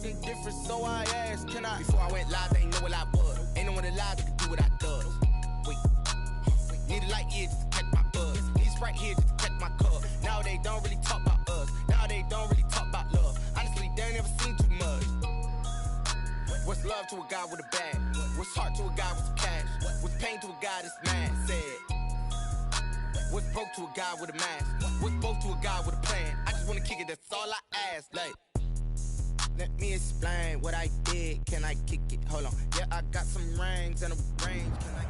something different, so I asked, can I? Before I went live, they ain't know what I was. Ain't no one alive that could do what I does. Wait, need a light here just to catch my buzz. Need a Sprite here just to catch my cup. Now they don't really talk about us. Now they don't really talk about love. Honestly, they ain't never seen too much. What's love to a guy with a bag? What's heart to a guy with some cash? What's pain to a guy that's mad? Said. What's broke to a guy with a mask? What's both to a guy with a plan? I just wanna kick it, that's all I ask. Like, let me explain what I did. Can I kick it? Hold on. Yeah, I got some rings and a range. Can I?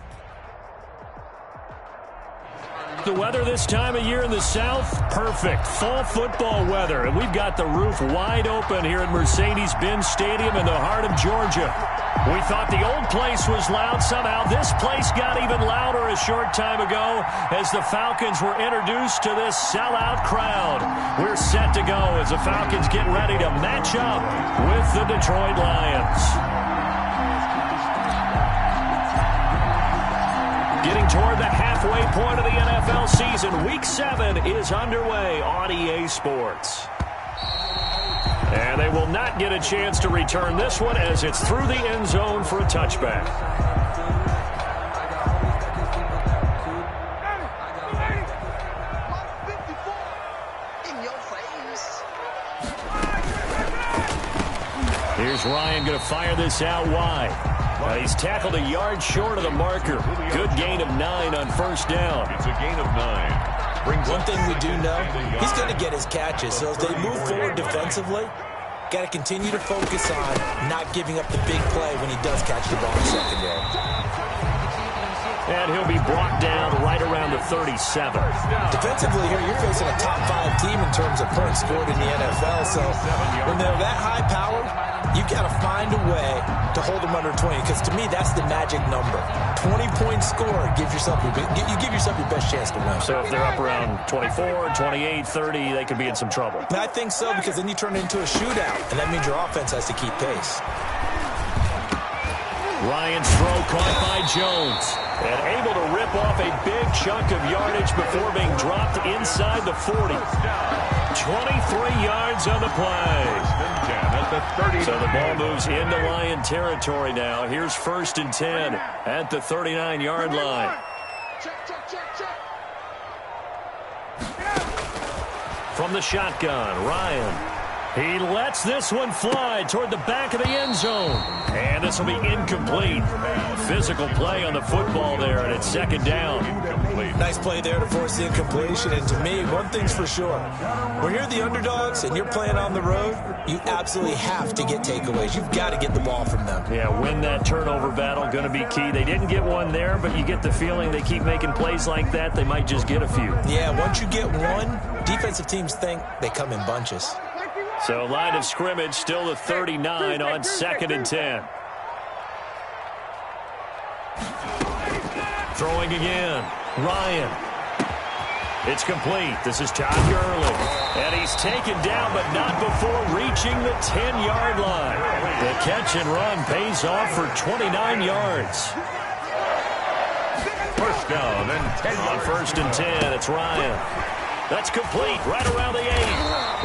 The weather this time of year in the South, perfect. Fall football weather. And we've got the roof wide open here at Mercedes-Benz Stadium in the heart of Georgia. We thought the old place was loud. Somehow this place got even louder a short time ago as the Falcons were introduced to this sellout crowd. We're set to go as the Falcons get ready to match up with the Detroit Lions. Getting toward the halfway point of the NFL season, Week 7 is underway on EA Sports. And they will not get a chance to return this one as it's through the end zone for a touchback. Here's Ryan going to fire this out wide. He's tackled a yard short of the marker. Good gain of 9 on first down. It's a gain of 9. One thing we do know, he's going to get his catches. So as they move forward defensively, got to continue to focus on not giving up the big play when he does catch the ball in secondary. And he'll be brought down right around the 37. Defensively here, you're facing a top 5 team in terms of points scored in the NFL. So when they're that high powered, you got to find a way to hold them under 20, because to me, that's the magic number. 20-point score gives yourself you give yourself your best chance to win. So if they're up around 24, 28, 30, they could be in some trouble. I think so, because then you turn it into a shootout, and that means your offense has to keep pace. Ryan's throw caught by Jones, and able to rip off a big chunk of yardage before being dropped inside the 40. 23 yards on the play. So the ball moves into Lion territory now. Here's 1st and 10 at the 39-yard line. From the shotgun, Ryan. He lets this one fly toward the back of the end zone. And this will be incomplete. Physical play on the football there, and it's 2nd down. Nice play there to force the incompletion. And to me, one thing's for sure. When you're the underdogs and you're playing on the road, you absolutely have to get takeaways. You've got to get the ball from them. Yeah, win that turnover battle, going to be key. They didn't get one there, but you get the feeling they keep making plays like that, they might just get a few. Yeah, once you get one, defensive teams think they come in bunches. So line of scrimmage, still the 39 on 2nd and 10. Throwing again. Ryan. It's complete. This is Todd Gurley. And he's taken down, but not before reaching the 10-yard line. The catch and run pays off for 29 yards. First down and 10 on 1st and 10, it's Ryan. That's complete, right around the 8.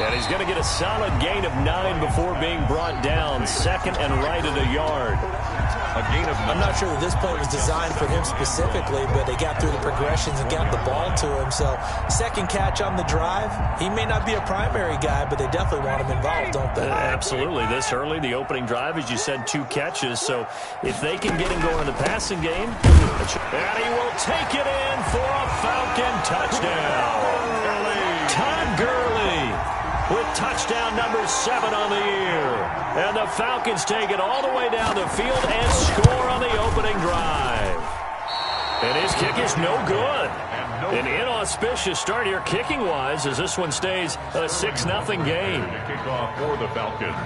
And he's going to get a solid gain of 9 before being brought down. 2nd and right at a yard. A gain of 9. I'm not sure that this play was designed for him specifically, but they got through the progressions and got the ball to him. So 2nd catch on the drive. He may not be a primary guy, but they definitely want him involved, don't they? Absolutely. This early, the opening drive, as you said, 2 catches. So if they can get him going in the passing game, and he will take it in for a Falcon touchdown. Todd Gurley with touchdown number 7 on the year. And the Falcons take it all the way down the field and score on the opening drive. And his kick is no good. An inauspicious start here kicking-wise as this one stays a 6-0 game. Kickoff for the Falcons.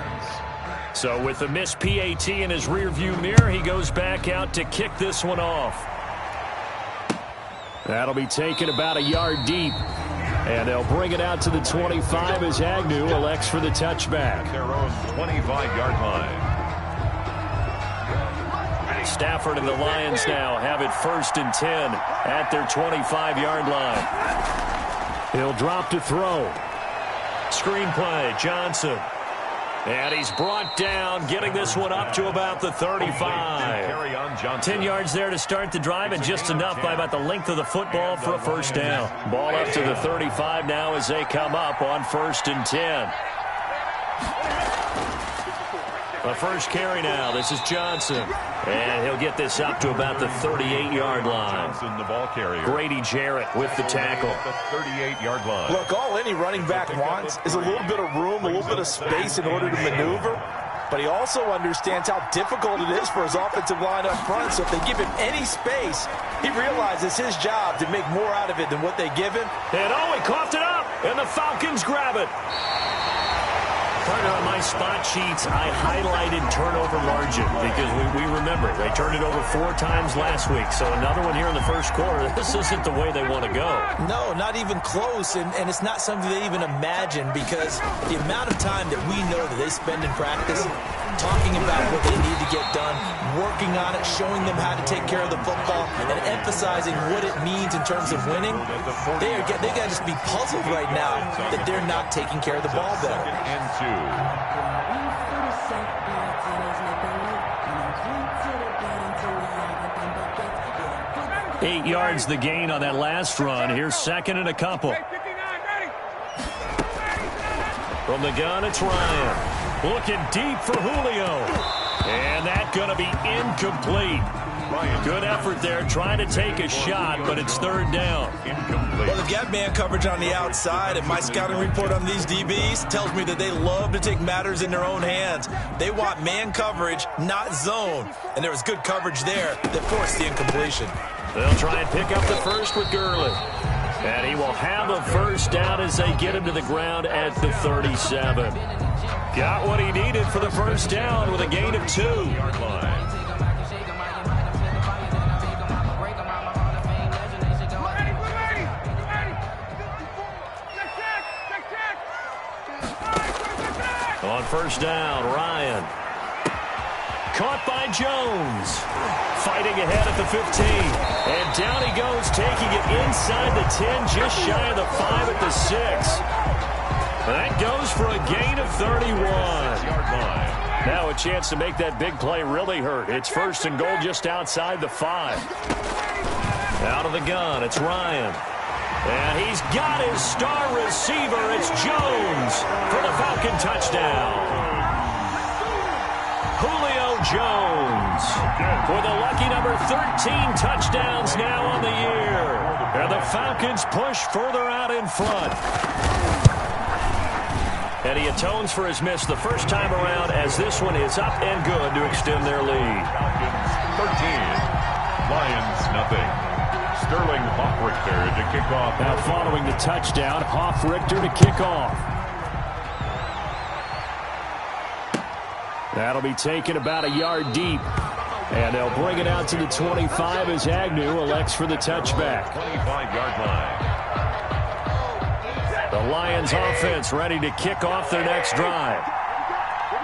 So with the missed PAT in his rearview mirror, he goes back out to kick this one off. That'll be taken about a yard deep. And they'll bring it out to the 25 as Agnew elects for the touchback. Their own 25-yard line. Stafford and the Lions now have it 1st and 10 at their 25-yard line. He'll drop to throw. Screen play, Johnson. And he's brought down, getting this one up to about the 35. 10 yards there to start the drive, and just enough by about the length of the football for a first down. Ball up to the 35 now as they come up on 1st and 10. A first carry now. This is Johnson. And he'll get this up to about the 38-yard line. Johnson, the ball carrier. Grady Jarrett with the tackle. The 38-yard line. Look, all any running back wants is a little bit of room, a little bit of space in order to maneuver. But he also understands how difficult it is for his offensive line up front. So if they give him any space, he realizes his job to make more out of it than what they give him. And he coughed it up, and the Falcons grab it. Partner, on my spot sheets, I highlighted turnover margin because we remember they turned it over 4 times last week. So another one here in the first quarter. This isn't the way they want to go. No, not even close, and it's not something they even imagine because the amount of time that we know that they spend in practice talking about what they need to get done, working on it, showing them how to take care of the football, and emphasizing what it means in terms of winning. They got to just be puzzled right now that they're not taking care of the ball better. And 2. 8 yards the gain on that last run. Here's 2nd and a couple. From the gun, it's Ryan. Looking deep for Julio. And that's going to be incomplete. Good effort there, trying to take a shot, but it's 3rd down. Well, they've got man coverage on the outside, and my scouting report on these DBs tells me that they love to take matters in their own hands. They want man coverage, not zone. And there was good coverage there that forced the incompletion. They'll try and pick up the first with Gurley. And he will have a first down as they get him to the ground at the 37. Got what he needed for the first down with a gain of 2. On first down, Ryan. Caught by Jones. Fighting ahead at the 15. And down he goes, taking it inside the 10, just shy of the 5 at the 6. That goes for a gain of 31. Now a chance to make that big play really hurt. It's 1st and goal just outside the 5. Out of the gun, it's Ryan. And he's got his star receiver. It's Jones for the Falcon touchdown. Julio Jones with a lucky number 13 touchdowns now on the year. And the Falcons push further out in front. And he atones for his miss the first time around as this one is up and good to extend their lead. Falcons 13. Lions nothing. Sterling Hoffrichter to kick off. Now following the touchdown, Hoffrichter to kick off. That'll be taken about a yard deep. And they'll bring it out to the 25 as Agnew elects for the touchback. 25-yard line. The Lions offense ready to kick off their next drive.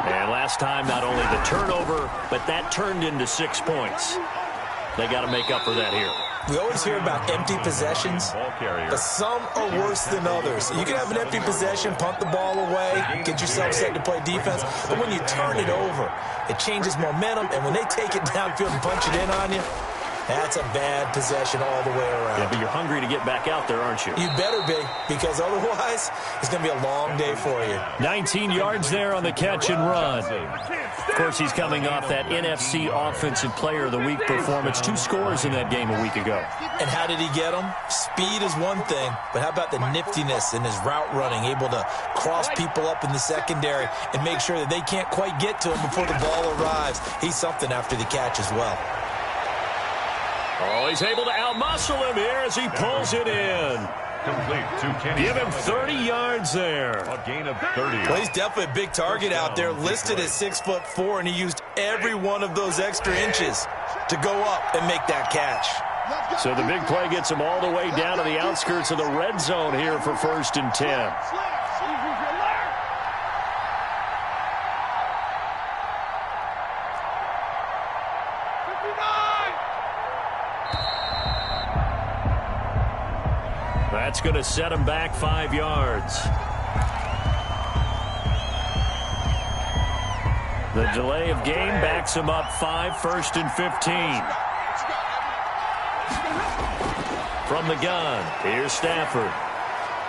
And last time, not only the turnover, but that turned into 6 points. They got to make up for that here. We always hear about empty possessions, but some are worse than others. You can have an empty possession, punt the ball away, get yourself set to play defense, but when you turn it over, it changes momentum, and when they take it downfield and punch it in on you, that's a bad possession all the way around. Yeah, but you're hungry to get back out there, aren't you? You better be, because otherwise, it's going to be a long day for you. 19 yards there on the catch and run. Of course, he's coming off that NFC Offensive Player of the Week performance. 2 scores in that game a week ago. And how did he get them? Speed is one thing, but how about the niftiness in his route running, able to cross people up in the secondary and make sure that they can't quite get to him before the ball arrives. He's something after the catch as well. Oh, he's able to outmuscle him here as he pulls it in. Complete to Kenny. Give him 30 yards there. A gain of 30. Well, he's definitely a big target out there, listed at 6'4", and he used every one of those extra inches to go up and make that catch. So the big play gets him all the way down to the outskirts of the red zone here for 1st and 10. That's going to set him back 5 yards. The delay of game backs him up 5, 1st and 15. From the gun, here's Stafford.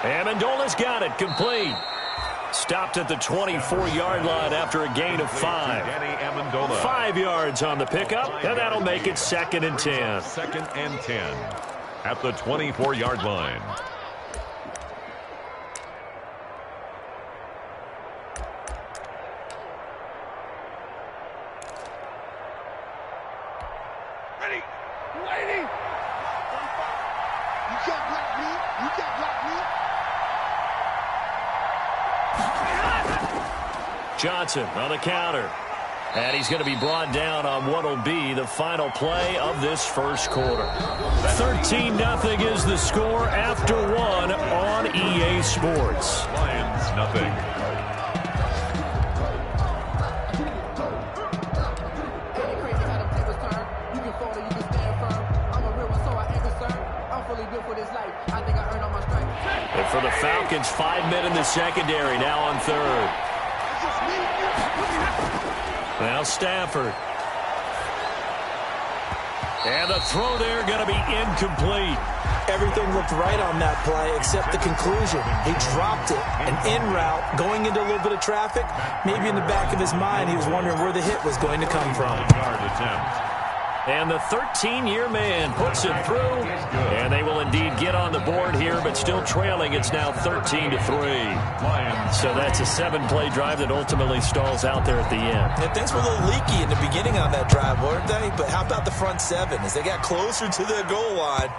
Amendola's got it, complete. Stopped at the 24-yard line after a gain of 5. 5 yards on the pickup, and that'll make it 2nd and 10. 2nd and 10 at the 24-yard line. Ready. Waiting. You can't block me. You can't block me. Johnson on the counter. And he's going to be brought down on what will be the final play of this first quarter. 13-0 is the score after 1 on EA Sports. Lions nothing. And for the Falcons, 5 men in the secondary, now on 3rd. Now Stafford. And the throw there going to be incomplete. Everything looked right on that play except the conclusion. He dropped it, an in route, going into a little bit of traffic. Maybe in the back of his mind, he was wondering where the hit was going to come from. Yard attempt. And the 13-year man puts it through. And they will indeed get on the board here, but still trailing. It's now 13-3. So that's a 7-play drive that ultimately stalls out there at the end. And things were a little leaky in the beginning on that drive, weren't they? But how about the front 7? As they got closer to the goal line,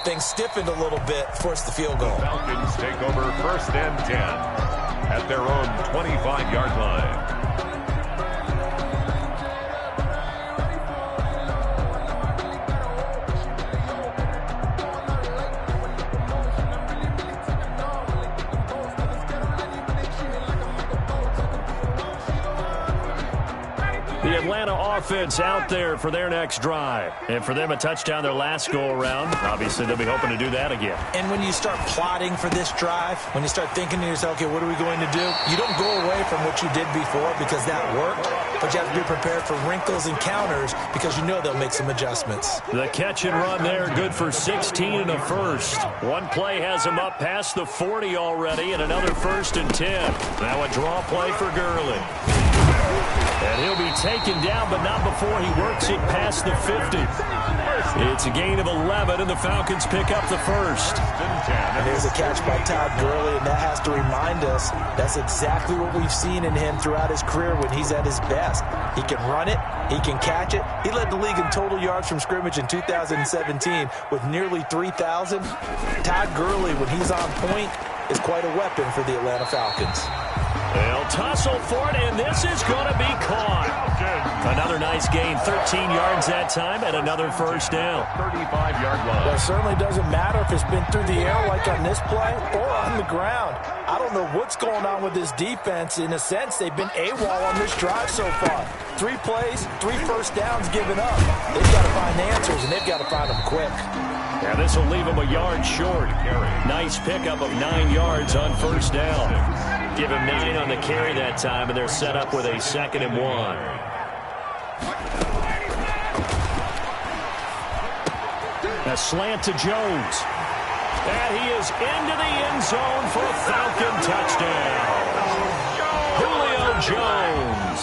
things stiffened a little bit, forced the field goal. The Falcons take over 1st and 10 at their own 25-yard line. The Atlanta offense out there for their next drive. And for them, a touchdown their last go-around. Obviously, they'll be hoping to do that again. And when you start plotting for this drive, when you start thinking to yourself, okay, what are we going to do? You don't go away from what you did before because that worked. But you have to be prepared for wrinkles and counters because you know they'll make some adjustments. The catch and run there, good for 16 and a first. One play has him up past the 40 already, and another 1st and 10. Now a draw play for Gurley. And he'll be taken down, but not before he works it past the 50. It's a gain of 11, and the Falcons pick up the first. And there's a catch by Todd Gurley, and that has to remind us that's exactly what we've seen in him throughout his career when he's at his best. He can run it. He can catch it. He led the league in total yards from scrimmage in 2017 with nearly 3,000. Todd Gurley, when he's on point, is quite a weapon for the Atlanta Falcons. They'll tussle for it, and this is going to be caught. Another nice gain, 13 yards that time, and another first down. 35-yard line. Well, it certainly doesn't matter if it's been through the air like on this play or on the ground. I don't know what's going on with this defense. In a sense, they've been AWOL on this drive so far. 3 plays, 3 first downs given up. They've got to find answers, and they've got to find them quick. Yeah, this will leave him a yard short. Nice pickup of 9 yards on first down. Give him 9 on the carry that time, and they're set up with a 2nd and 1. A slant to Jones. And he is into the end zone for a Falcon touchdown. Julio Jones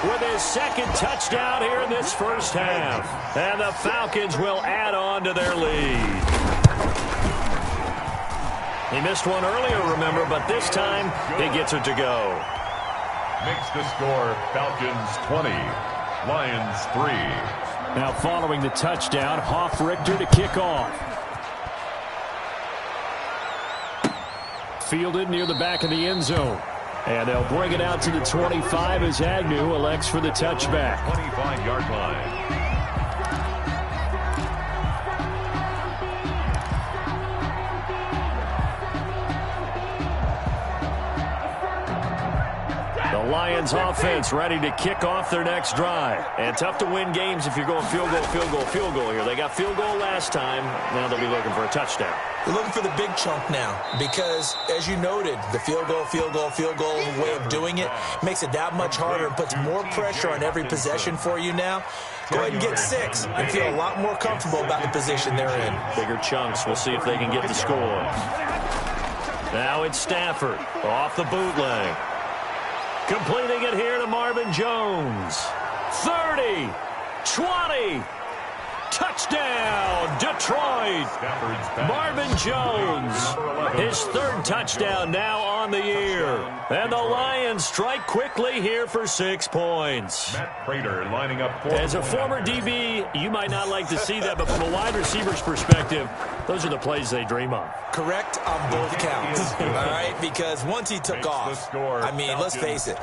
with his 2nd touchdown here in this first half. And the Falcons will add on to their lead. He missed one earlier, remember, but this time he gets it to go. Makes the score Falcons 20, Lions 3. Now following the touchdown, Richter to kick off. Fielded near the back of the end zone. And they'll bring it out to the 25 as Agnew elects for the touchback. 25-yard line. The Lions offense ready to kick off their next drive. And tough to win games if you're going field goal, field goal, field goal here. They got field goal last time. Now they'll be looking for a touchdown. They're looking for the big chunk now because, as you noted, the field goal way of doing it makes it that much harder and puts more pressure on every possession for you now. Go ahead and get 6 and feel a lot more comfortable about the position they're in. Bigger chunks. We'll see if they can get the score. Now it's Stafford off the bootleg. Completing it here to Marvin Jones. 30, 20, touchdown, Detroit. Marvin Jones, his 3rd touchdown now on the year. And the Lions strike quickly here for 6 points. Matt Prater lining up for As a former DB, you might not like to see that, but from a wide receiver's perspective, those are the plays they dream of. Correct on both counts, all right? Because once he took off, I mean, let's face it,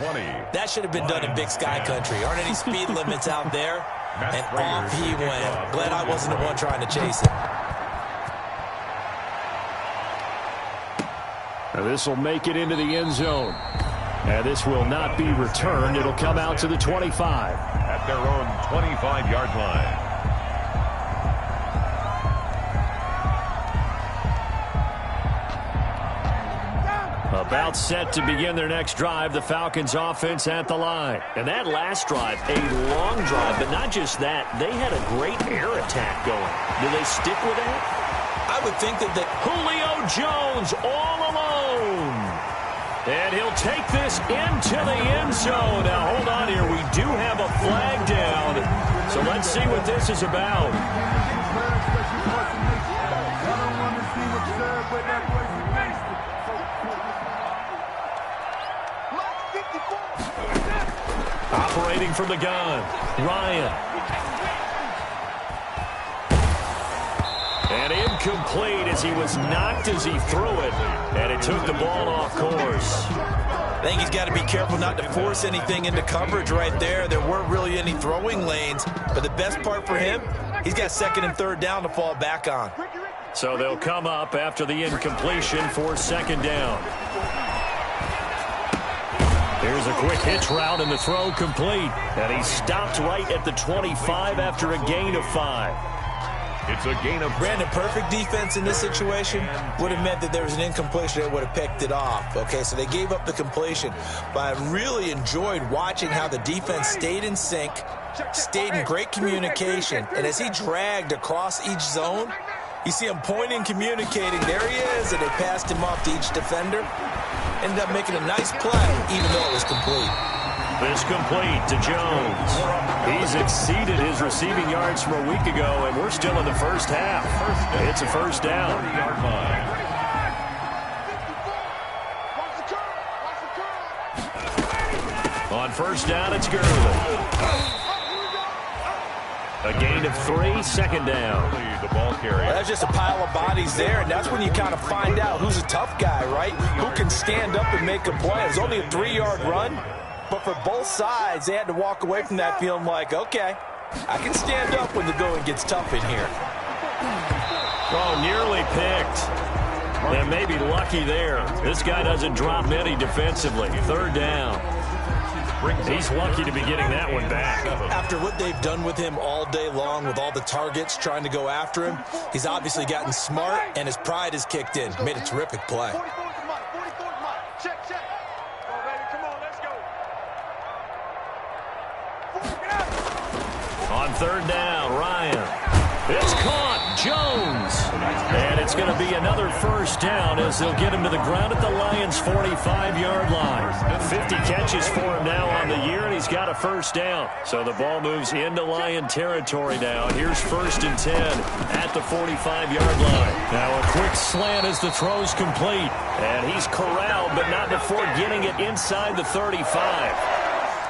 that should have been done in Big Sky Country. Aren't any speed limits out there? And off he went. Glad I wasn't the one trying to chase it. Now this will make it into the end zone. And this will not be returned. It'll come out to the 25. At their own 25-yard line. About set to begin their next drive, the Falcons offense at the line. And that last drive, a long drive, but not just that. They had a great air attack going. Do they stick with that? I would think that Julio Jones all alone. And he'll take this into the end zone. Now, hold on here. We do have a flag down. So let's see what this is about. Operating from the gun, Ryan. And incomplete as he was knocked as he threw it. And it took the ball off course. I think he's got to be careful not to force anything into coverage right there. There weren't really any throwing lanes. But the best part for him, he's got 2nd and 3rd down to fall back on. So they'll come up after the incompletion for 2nd down. Here's a quick hitch route and the throw complete. And he stopped right at the 25 after a gain of 5. It's a gain of... Brandon, perfect defense in this situation would have meant that there was an incompletion that would have picked it off. Okay, so they gave up the completion. But I really enjoyed watching how the defense stayed in sync, stayed in great communication. And as he dragged across each zone, you see him pointing, communicating. There he is, and they passed him off to each defender. Ended up making a nice play, even though it was complete. This complete to Jones. He's exceeded his receiving yards from a week ago, and we're still in the first half. It's a 1st down. On 1st down, it's Gurley. A gain of 3, 2nd down. The ball carrier. That's just a pile of bodies there, and that's when you kind of find out who's a tough guy, right? Who can stand up and make a play. It was only a 3-yard run, but for both sides, they had to walk away from that feeling like, okay, I can stand up when the going gets tough in here. Oh, nearly picked. And maybe lucky there. This guy doesn't drop many defensively. 3rd down. He's lucky to be getting that one back. After what they've done with him all day long with all the targets trying to go after him, he's obviously gotten smart, and his pride has kicked in. Made a terrific play. On 3rd down, Ryan. It's caught. Jones. And it's going to be another 1st down as they'll get him to the ground at the Lions' 45-yard line. 50 catches for him now on the year, and he's got a 1st down. So the ball moves into Lion territory now. Here's 1st and 10 at the 45-yard line. Now a quick slant as the throw's complete. And he's corralled, but not before getting it inside the 35.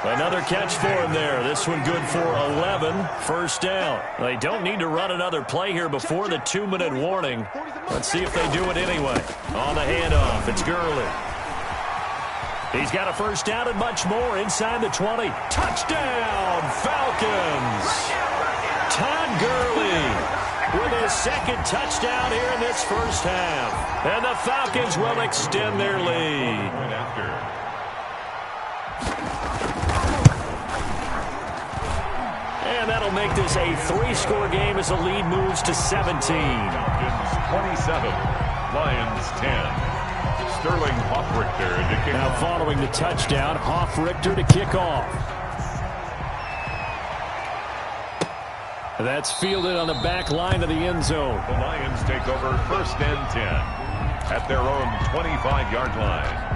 Another catch for him there. This one good for 11. 1st down. They don't need to run another play here before the 2-minute warning. Let's see if they do it anyway. On the handoff, it's Gurley. He's got a 1st down and much more inside the 20. Touchdown, Falcons! Todd Gurley with his 2nd touchdown here in this 1st half. And the Falcons will extend their lead. make this a 3-score game as the lead moves to 17. Falcons 27, Lions 10. Sterling Hoffrichter to kick Now off. following the touchdown, Hoffrichter to kick off. That's fielded on the back line of the end zone. The Lions take over 1st and 10 at their own 25-yard line.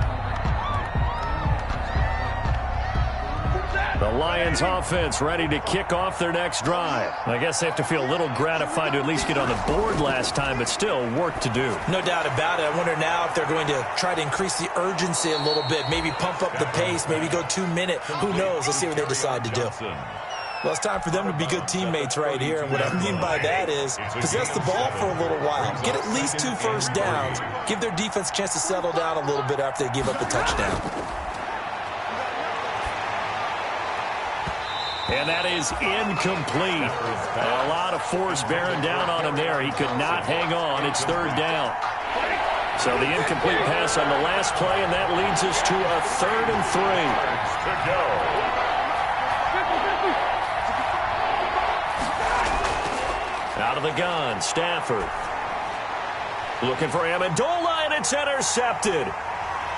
The Lions offense ready to kick off their next drive. I guess they have to feel a little gratified to at least get on the board last time, but still work to do. No doubt about it. I wonder now if they're going to try to increase the urgency a little bit, maybe pump up the pace, maybe go 2-minute. Who knows? Let's see what they decide to do. Well, it's time for them to be good teammates right here. And what I mean by that is possess the ball for a little while. Get at least 2 first downs. Give their defense a chance to settle down a little bit after they give up the touchdown. And that is incomplete. A lot of force bearing down on him there. He could not hang on. It's 3rd down. So the incomplete pass on the last play, and that leads us to a 3rd and 3. To go. Out of the gun, Stafford. Looking for Amendola, and it's intercepted.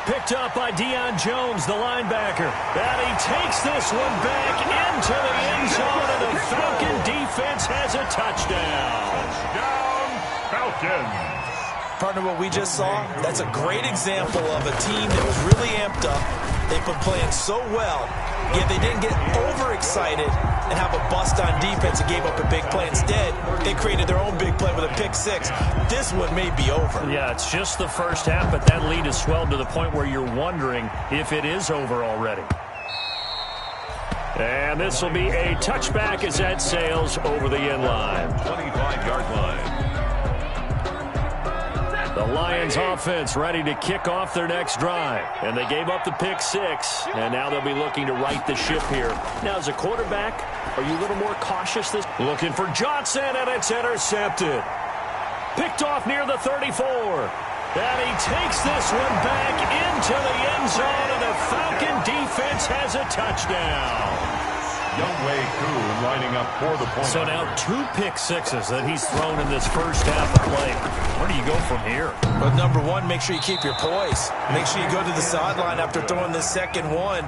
Picked up by Deion Jones, the linebacker. And he takes this one back into the end zone, and the Falcon defense has a touchdown. Touchdown, Falcons. Partner, what we just saw, that's a great example of a team that was really amped up. They've been playing so well, yet they didn't get overexcited and have a bust on defense and gave up a big play. Instead, they created their own big play with a pick 6. This one may be over. Yeah, it's just the first half, but that lead has swelled to the point where you're wondering if it is over already. And this will be a touchback as that sails over the end line. 25-yard line. The Lions offense ready to kick off their next drive. And they gave up the pick 6. And now they'll be looking to right the ship here. Now, as a quarterback, are you a little more cautious this? Looking for Johnson, and it's intercepted. Picked off near the 34. And he takes this one back into the end zone, and the Falcon defense has a touchdown. Younghoe Koo lining up for the point. So now 2 pick 6s that he's thrown in this first half of play. Where do you go from here? But number one, make sure you keep your poise. Make sure you go to the sideline after throwing this second one,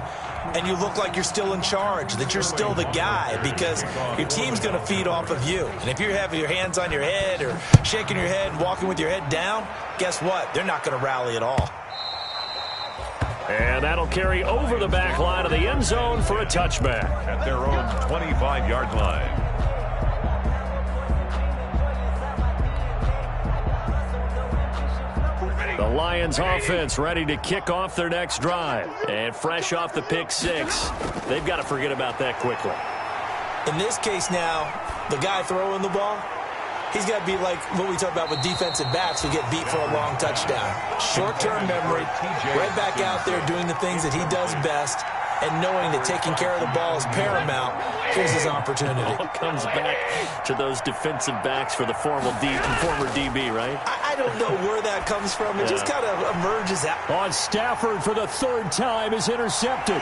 and you look like you're still in charge, that you're still the guy, because your team's going to feed off of you. And if you're having your hands on your head or shaking your head and walking with your head down, guess what? They're not going to rally at all. And that'll carry over the back line of the end zone for a touchback. At their own 25-yard line. The Lions offense ready to kick off their next drive. And fresh off the pick 6, they've got to forget about that quickly. In this case now, the guy throwing the ball, he's got to be like what we talk about with defensive backs who get beat for a long touchdown. Short-term memory, right back out there doing the things that he does best, and knowing that taking care of the ball is paramount. Here's his opportunity. All comes back to those defensive backs for the former DB, right? I don't know where that comes from. It just kind of emerges out. On Stafford for the 3rd time is intercepted.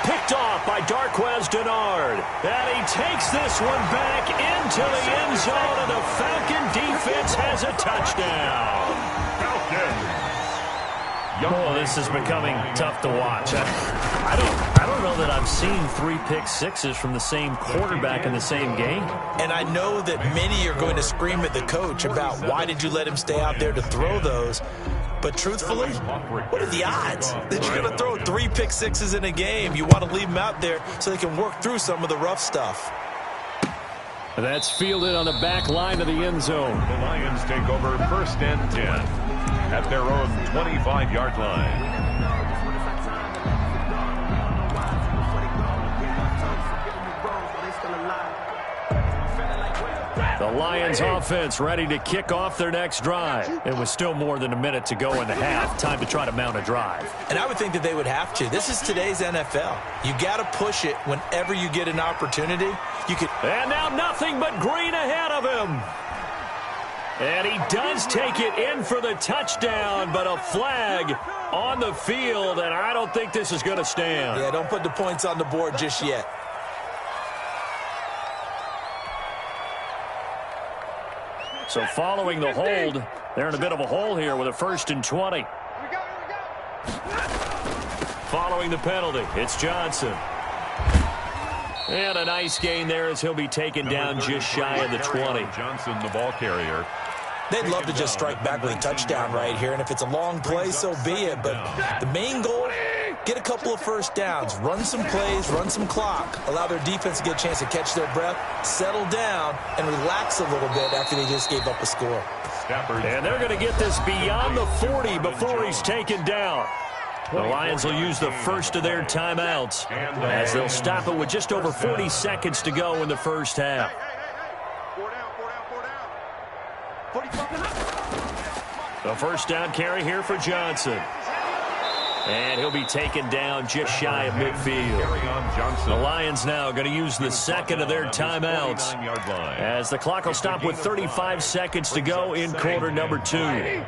Picked off by Darqueze Dennard. And he takes this one back into the end zone, and the Falcon defense has a touchdown. Falcons. Oh, this is becoming tough to watch. I don't know that I've seen 3 pick 6s from the same quarterback in the same game. And I know that many are going to scream at the coach about why did you let him stay out there to throw those. But truthfully, what are the odds that you're going to throw 3 pick 6s in a game? You want to leave them out there so they can work through some of the rough stuff. That's fielded on the back line of the end zone. The Lions take over 1st and 10 at their own 25-yard line. The Lions offense ready to kick off their next drive. It was still more than a minute to go in the half. Time to try to mount a drive. And I would think that they would have to. This is today's NFL. You got to push it whenever you get an opportunity. And now nothing but green ahead of him. And he does take it in for the touchdown, but a flag on the field, and I don't think this is going to stand. Yeah, don't put the points on the board just yet. So following the hold, they're in a bit of a hole here with a 1st and 20. Here we go. Following the penalty, it's Johnson. And a nice gain there as he'll be taken down just shy of the 20. Johnson, the ball carrier. They'd love to just strike back with a touchdown right here, and if it's a long play, so be it. But the main goal, get a couple of first downs, run some plays, run some clock, allow their defense to get a chance to catch their breath, settle down, and relax a little bit after they just gave up a score. And they're going to get this beyond the 40 before he's taken down. The Lions will use the first of their timeouts as they'll stop it with just over 40 seconds to go in the first half. The first down carry here for Johnson. And he'll be taken down just shy of midfield. The Lions now going to use the second of their timeouts as the clock will stop with 35 seconds to go in quarter number 2. Here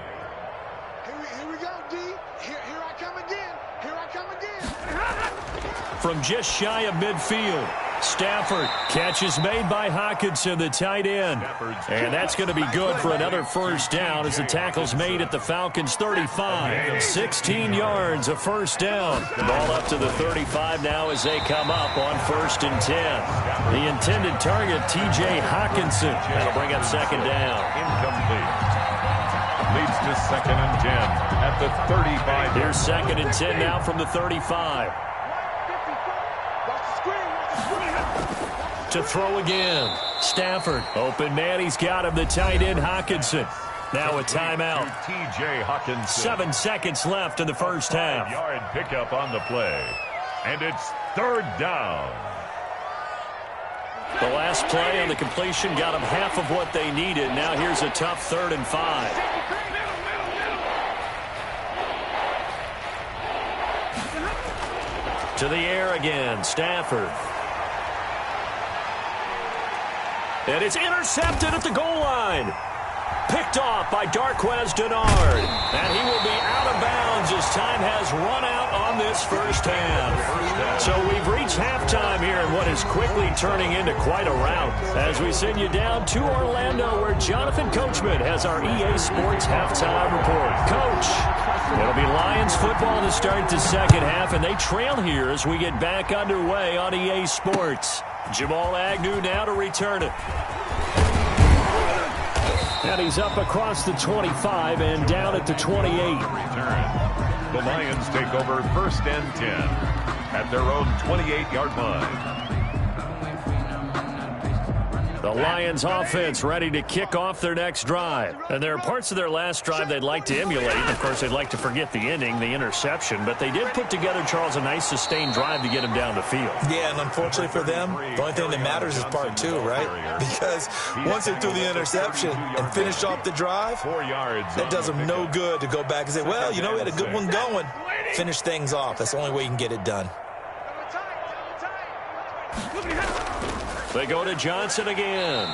we go, D. Here I come again. Here I come again. From just shy of midfield, Stafford. Catch is made by Hockenson, the tight end. And that's going to be good for another first down as the tackle's made at the Falcons' 35. 16 yards, a first down. Ball up to the 35 now as they come up on 1st and 10. The intended target, T.J. Hockenson. That'll bring up second down. Incomplete. Leads to 2nd and 10 at the 35. Here's 2nd and 10 now from the 35. To throw again. Stafford. Open man. He's got him. The tight end, Hockenson. Now a timeout. T.J. Hockenson. 7 seconds left in the first half. Yard pickup on the play. And it's 3rd down. The last play on the completion got them half of what they needed. Now here's a tough 3rd and 5. To the air again. Stafford. And it's intercepted at the goal line. Picked off by Darquez Denard. And he will be out of bounds as time has run out on this first half. So we've reached halftime here in what is quickly turning into quite a rout as we send you down to Orlando where Jonathan Coachman has our EA Sports halftime report. Coach, it'll be Lions football to start the second half, and they trail here as we get back underway on EA Sports. Jamal Agnew now to return it. And he's up across the 25 and down at the 28. The Lions take over 1st and 10 at their own 28-yard line. The Lions offense ready to kick off their next drive. And there are parts of their last drive they'd like to emulate. Of course, they'd like to forget the ending, the interception. But they did put together, Charles, a nice sustained drive to get him down the field. Yeah, and unfortunately for them, the only thing that matters is part 2, right? Because once they threw the interception and finished off the drive, 4 yards. that does them no good to go back and say, well, you know, we had a good one going. Finish things off. That's the only way you can get it done. They go to Johnson again.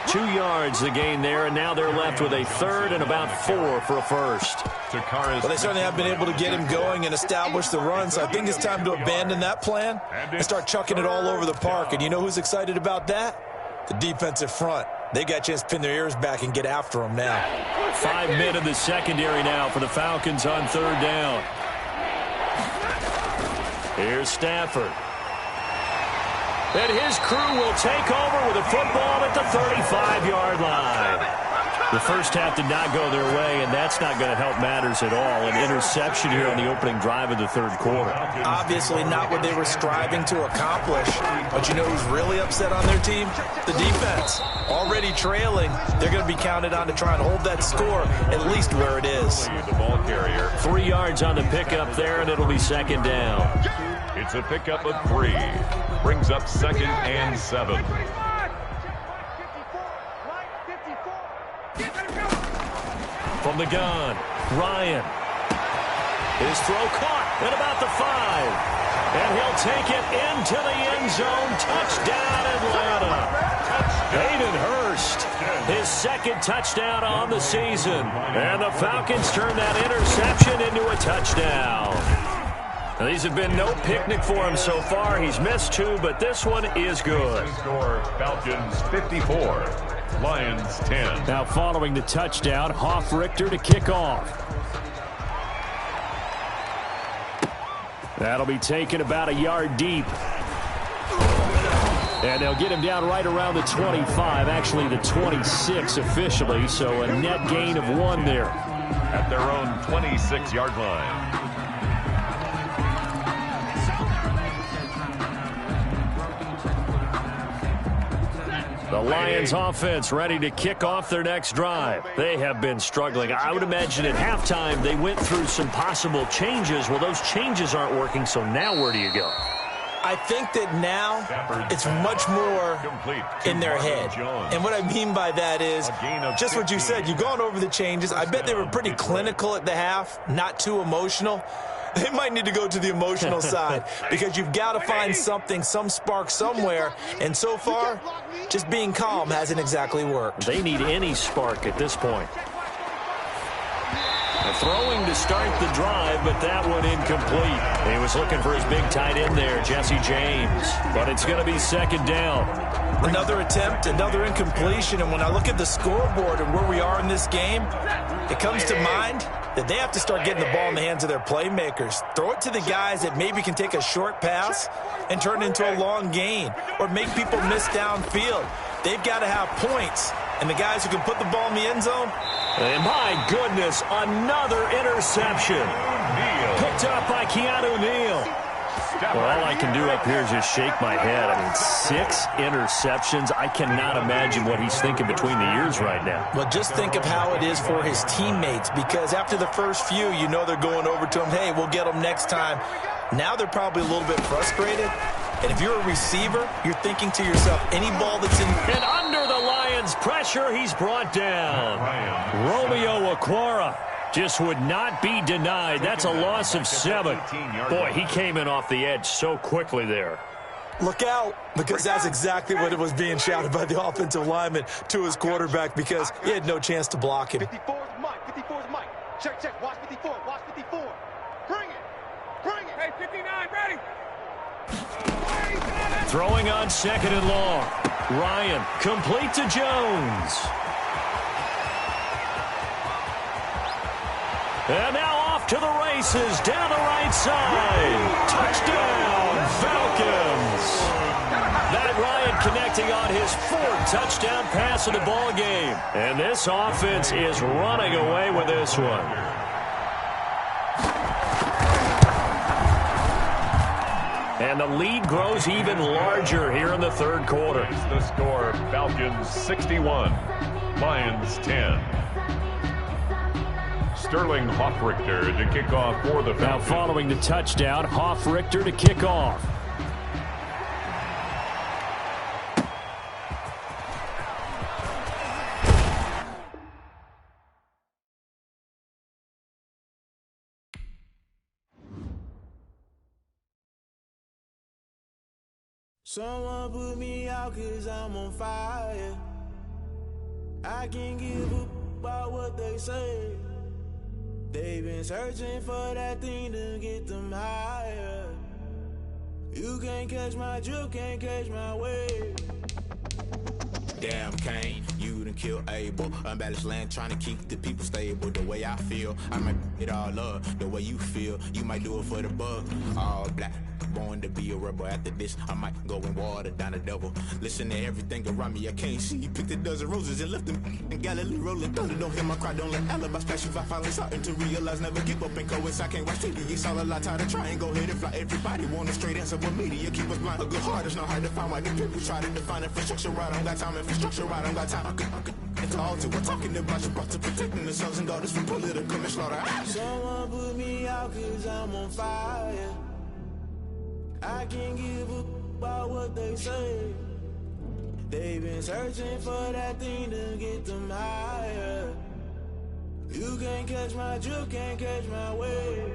2 yards the gain there, and now they're left with a 3rd and about 4 for a first. Well, they certainly have been able to get him going and establish the run, so I think it's time to abandon that plan and start chucking it all over the park. And you know who's excited about that? The defensive front. They got a chance to pin their ears back and get after them now. 5 men in the secondary now for the Falcons on 3rd down. Here's Stafford. And his crew will take over with a football at the 35-yard line. The first half did not go their way, and that's not going to help matters at all. An interception here on the opening drive of the 3rd quarter. Obviously not what they were striving to accomplish. But you know who's really upset on their team? The defense. Already trailing, they're going to be counted on to try and hold that score at least where it is. The ball carrier. 3 yards on the pickup there, and it'll be 2nd down. It's a pickup of 3. Brings up 2nd and 7. From the gun, Ryan. His throw caught at about the 5. And he'll take it into the end zone. Touchdown, Atlanta. Hayden Hurst, his 2nd touchdown on the season. And the Falcons turn that interception into a touchdown. Now, these have been no picnic for him so far. He's missed 2, but this one is good. Score, Falcons 54. Lions 10. Now following the touchdown, Hoff-Richter to kick off. That'll be taken about a yard deep. And they'll get him down right around the 25, actually the 26 officially, so a net gain of 1 there. At their own 26-yard line. The Lions offense ready to kick off their next drive. They have been struggling. I would imagine at halftime they went through some possible changes. Well, those changes aren't working, so now where do you go? I think that now it's much more in their head. And what I mean by that is just what you said. You've gone over the changes. I bet they were pretty clinical at the half, not too emotional. They might need to go to the emotional side because you've got to find something, some spark somewhere. And so far, just being calm hasn't exactly worked. They need any spark at this point. Throwing to start the drive, but that one incomplete. He was looking for his big tight end there, Jesse James. But it's going to be second down. Another attempt, another incompletion. And when I look at the scoreboard and where we are in this game, it comes to mind that they have to start getting the ball in the hands of their playmakers. Throw it to the guys that maybe can take a short pass and turn it into a long gain or make people miss downfield. They've got to have points. And the guys who can put the ball in the end zone. And my goodness, another interception. Picked up by Keanu Neal. Well, all I can do up here is just shake my head. I mean, 6 interceptions. I cannot imagine what he's thinking between the ears right now. Well, just think of how it is for his teammates, because after the first few, you know they're going over to him, hey, we'll get them next time. Now they're probably a little bit frustrated. And if you're a receiver, you're thinking to yourself, any ball that's in... And under the Lions' pressure, he's brought down. Romeo Okwara just would not be denied. That's a loss of 7. Boy, he came in off the edge so quickly there. Look out, because that's exactly what it was being shouted by the offensive lineman to his quarterback, because he had no chance to block him. 54 is Mike. 54 is Mike. Check, check. Watch 54. Watch 54. Bring it. Bring it. Hey, 59, ready. Throwing on second and long. Ryan, complete to Jones. And now off to the races, down the right side. Touchdown, Falcons. Matt Ryan connecting on his 4th touchdown pass of the ball game. And this offense is running away with this one. And the lead grows even larger here in the third quarter. The score, Falcons 61, Lions 10. Sterling Hoff-Richter to kick off for the Falcons. Now following the touchdown, Hoff-Richter to kick off. Someone put me out 'cause I'm on fire. I can't give up about what they say. They've been searching for that thing to get them higher. You can't catch my drift, can't catch my wave. Damn, Kane, you done killed Abel. Unbalanced land, trying to keep the people stable. The way I feel, I might it all up. The way you feel, you might do it for the bug. All black, born to be a rebel. After this, I might go and water down the devil. Listen to everything around me, I can't see. Picked a dozen roses and left them in Galilee rolling thunder. Don't hear my cry, don't let alibi splash. If I finally starting to realize, never give up and coincide. I can't watch TV, it's all a lot. Tired of trying, go ahead and fly. Everybody want a straight answer, but media keep us blind. A good heart is not hard to find. Why the people try to define infrastructure right? I don't got time, infrastructure right? I don't got time. I could it's all to we're talking about you brought to protecting the sons and daughters from political manslaughter. Someone put me out 'cause I'm on fire. I can't give up about what they say. They've been searching for that thing to get them higher. You can't catch my drift, can't catch my wave.